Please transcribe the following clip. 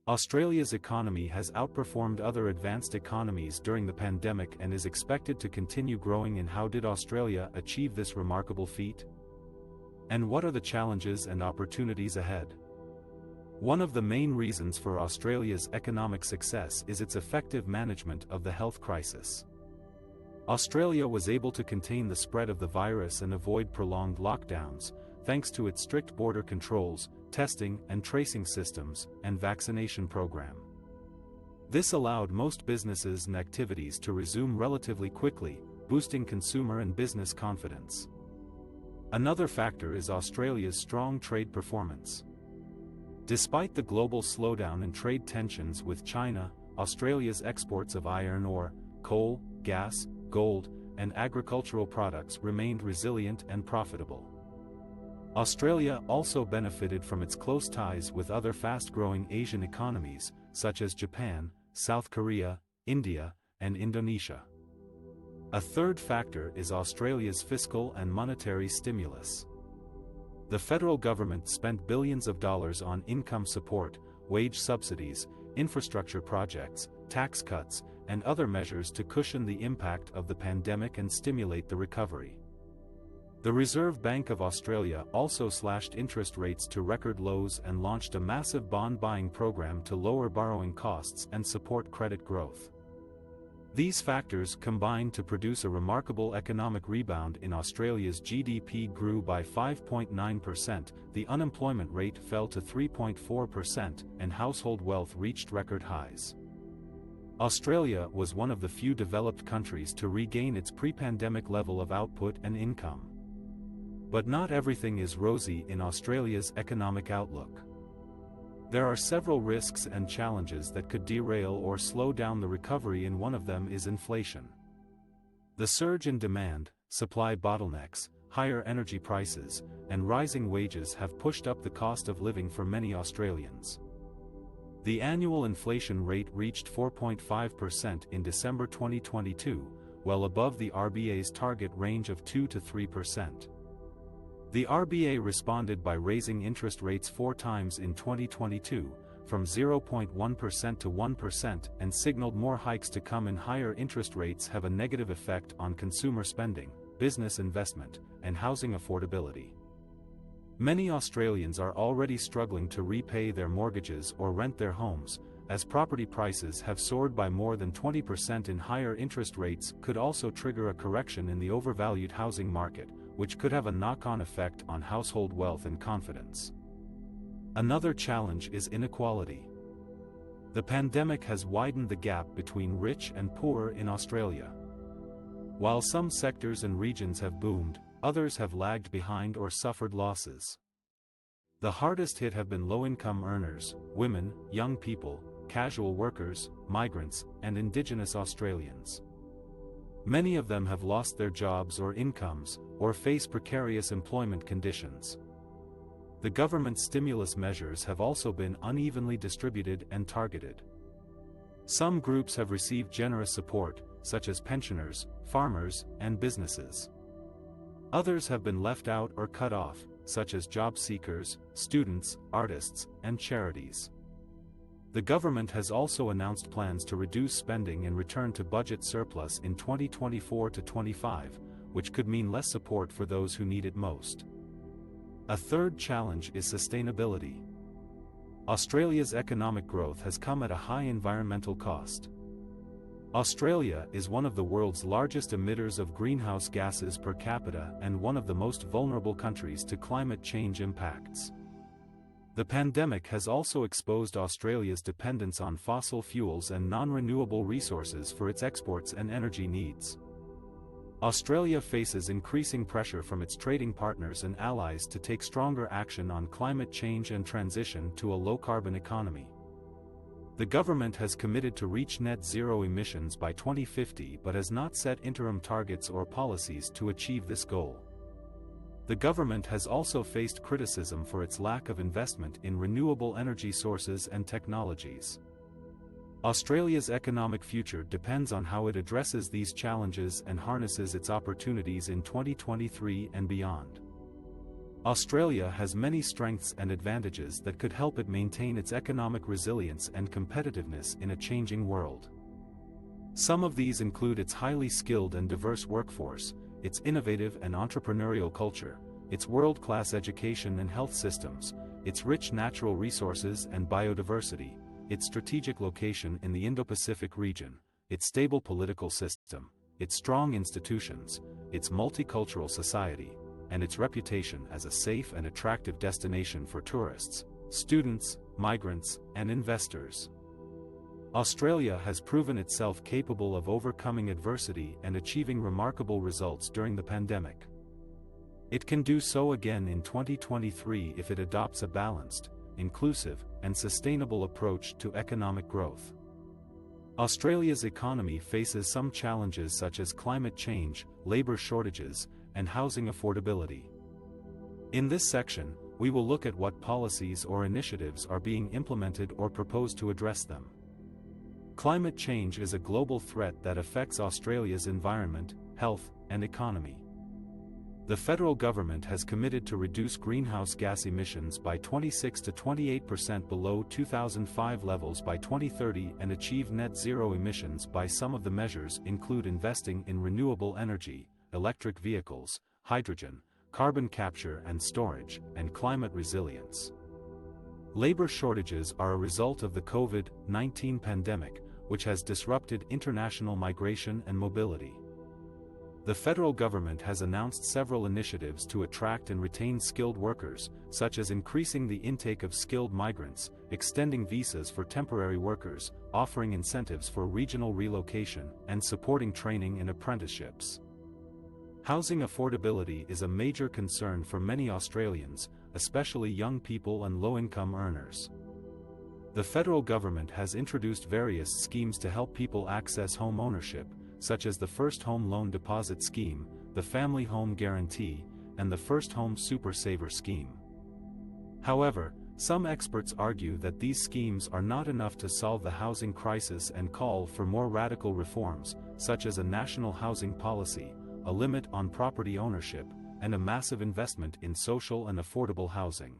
Australia's economy has outperformed other advanced economies during the pandemic and is expected to continue growing. And how did Australia achieve this remarkable feat? And what are the challenges and opportunities ahead? One of the main reasons for Australia's economic success is its effective management of the health crisis. Australia was able to contain the spread of the virus and avoid prolonged lockdowns, thanks to its strict border controls, testing and tracing systems, and vaccination program. This allowed most businesses and activities to resume relatively quickly, boosting consumer and business confidence. Another factor is Australia's strong trade performance. Despite the global slowdown in trade tensions with China, Australia's exports of iron ore, coal, gas, gold, and agricultural products remained resilient and profitable. Australia also benefited from its close ties with other fast-growing Asian economies, such as Japan, South Korea, India, and Indonesia. A third factor is Australia's fiscal and monetary stimulus. The federal government spent billions of dollars on income support, wage subsidies, infrastructure projects, tax cuts, and other measures to cushion the impact of the pandemic and stimulate the recovery. The Reserve Bank of Australia also slashed interest rates to record lows and launched a massive bond buying program to lower borrowing costs and support credit growth. These factors combined to produce a remarkable economic rebound. In Australia's GDP grew by 5.9%, the unemployment rate fell to 3.4%, and household wealth reached record highs. Australia was one of the few developed countries to regain its pre-pandemic level of output and income. But not everything is rosy in Australia's economic outlook. There are several risks and challenges that could derail or slow down the recovery, and one of them is inflation. The surge in demand, supply bottlenecks, higher energy prices, and rising wages have pushed up the cost of living for many Australians. The annual inflation rate reached 4.5% in December 2022, well above the RBA's target range of 2 to 3%. The RBA responded by raising interest rates 4 times in 2022, from 0.1% to 1%, and signaled more hikes to come. And higher interest rates have a negative effect on consumer spending, business investment, and housing affordability. Many Australians are already struggling to repay their mortgages or rent their homes, as property prices have soared by more than 20%. And higher interest rates could also trigger a correction in the overvalued housing market, which could have a knock-on effect on household wealth and confidence. Another challenge is inequality. The pandemic has widened the gap between rich and poor in Australia. While some sectors and regions have boomed, others have lagged behind or suffered losses. The hardest hit have been low-income earners, women, young people, casual workers, migrants, and Indigenous Australians. Many of them have lost their jobs or incomes, or face precarious employment conditions. The government's stimulus measures have also been unevenly distributed and targeted. Some groups have received generous support, such as pensioners, farmers, and businesses. Others have been left out or cut off, such as job seekers, students, artists, and charities. The government has also announced plans to reduce spending and return to budget surplus in 2024 to 25, which could mean less support for those who need it most. A third challenge is sustainability. Australia's economic growth has come at a high environmental cost. Australia is one of the world's largest emitters of greenhouse gases per capita and one of the most vulnerable countries to climate change impacts. The pandemic has also exposed Australia's dependence on fossil fuels and non-renewable resources for its exports and energy needs. Australia faces increasing pressure from its trading partners and allies to take stronger action on climate change and transition to a low-carbon economy. The government has committed to reach net zero emissions by 2050 but has not set interim targets or policies to achieve this goal. The government has also faced criticism for its lack of investment in renewable energy sources and technologies. Australia's economic future depends on how it addresses these challenges and harnesses its opportunities in 2023 and beyond. Australia has many strengths and advantages that could help it maintain its economic resilience and competitiveness in a changing world. Some of these include its highly skilled and diverse workforce, its innovative and entrepreneurial culture, its world-class education and health systems, its rich natural resources and biodiversity, its strategic location in the Indo-Pacific region, its stable political system, its strong institutions, its multicultural society, and its reputation as a safe and attractive destination for tourists, students, migrants, and investors. Australia has proven itself capable of overcoming adversity and achieving remarkable results during the pandemic. It can do so again in 2023 if it adopts a balanced, inclusive, and sustainable approach to economic growth. Australia's economy faces some challenges such as climate change, labor shortages, and housing affordability. In this section, we will look at what policies or initiatives are being implemented or proposed to address them. Climate change is a global threat that affects Australia's environment, health, and economy. The federal government has committed to reduce greenhouse gas emissions by 26 to 28% below 2005 levels by 2030 and achieve net zero emissions. By some of the measures include investing in renewable energy, electric vehicles, hydrogen, carbon capture and storage, and climate resilience. Labor shortages are a result of the COVID-19 pandemic, which has disrupted international migration and mobility. The federal government has announced several initiatives to attract and retain skilled workers, such as increasing the intake of skilled migrants, extending visas for temporary workers, offering incentives for regional relocation, and supporting training and apprenticeships. Housing affordability is a major concern for many Australians, especially young people and low-income earners. The federal government has introduced various schemes to help people access home ownership, such as the First Home Loan Deposit Scheme, the Family Home Guarantee, and the First Home Super Saver Scheme. However, some experts argue that these schemes are not enough to solve the housing crisis and call for more radical reforms, such as a national housing policy, a limit on property ownership, and a massive investment in social and affordable housing.